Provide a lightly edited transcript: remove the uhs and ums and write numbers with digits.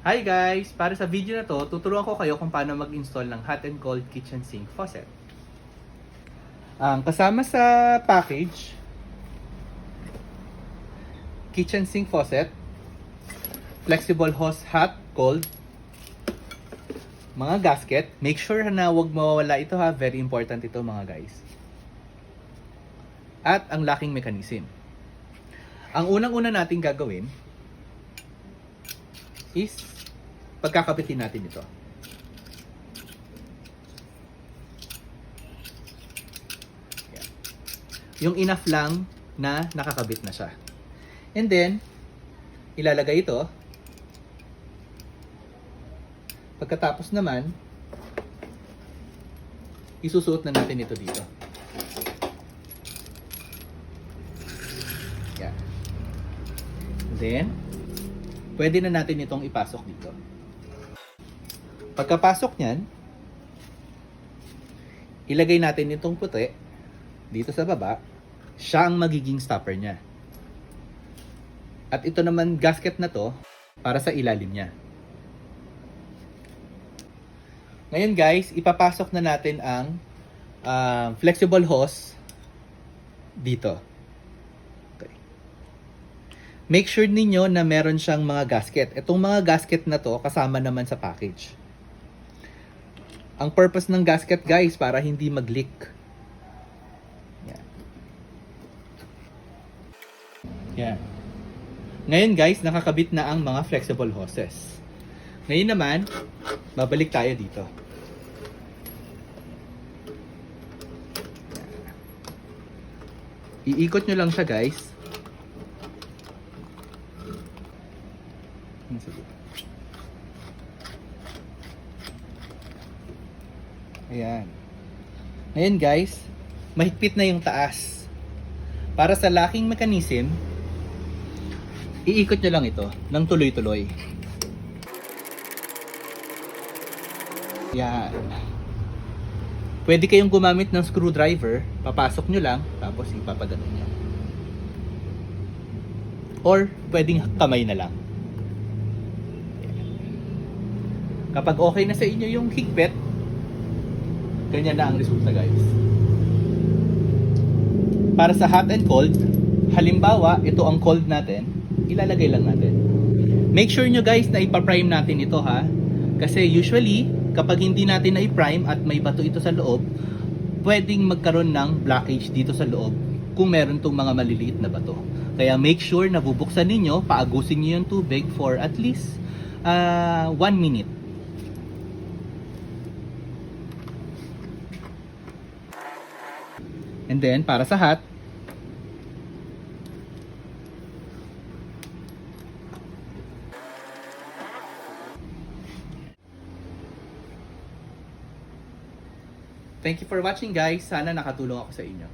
Hi guys! Para sa video na to, tuturuan ko kayo kung paano mag-install ng hot and cold kitchen sink faucet. Ang kasama sa package, kitchen sink faucet, flexible hose hot, cold, mga gasket. Make sure na huwag mawawala ito ha, very important ito mga guys. At ang locking mechanism. Ang unang-una natin gagawin is pagkakabitin natin ito. Yan. Yung enough lang na nakakabit na siya. And then, ilalagay ito. Pagkatapos naman, isusuot na natin ito dito. Yan. And then, pwede na natin itong ipasok dito. Pagkapasok niyan, ilagay natin itong puti dito sa baba. Siya ang magiging stopper niya. At ito naman gasket na to para sa ilalim niya. Ngayon guys, ipapasok na natin ang flexible hose dito. Okay. Make sure ninyo na meron siyang mga gasket. Itong mga gasket na to kasama naman sa package. Ang purpose ng gasket guys, para hindi mag-leak. Yan. Yan. Ngayon guys, nakakabit na ang mga flexible hoses. Ngayon naman, babalik tayo dito. Iikot nyo lang siya guys. Ayan. Ngayon guys, mahigpit na yung taas. Para sa locking mechanism, iikot nyo lang ito ng tuloy-tuloy. Yan. Pwede kayong gumamit ng screwdriver, papasok nyo lang, tapos ipapagano nyo. Or, pwedeng kamay na lang. Yan. Kapag okay na sa inyo yung higpit, ganyan na ang resulta guys. Para sa hot and cold, halimbawa, ito ang cold natin, ilalagay lang natin. Make sure nyo guys na ipa-prime natin ito ha. Kasi usually, kapag hindi natin na-prime at may bato ito sa loob, pwedeng magkaroon ng blockage dito sa loob kung meron tong mga maliliit na bato. Kaya make sure na bubuksan ninyo, paagusin nyo yung tubig for at least 1 minute. And then, para sa hot, thank you for watching guys. Sana nakatulong ako sa inyo.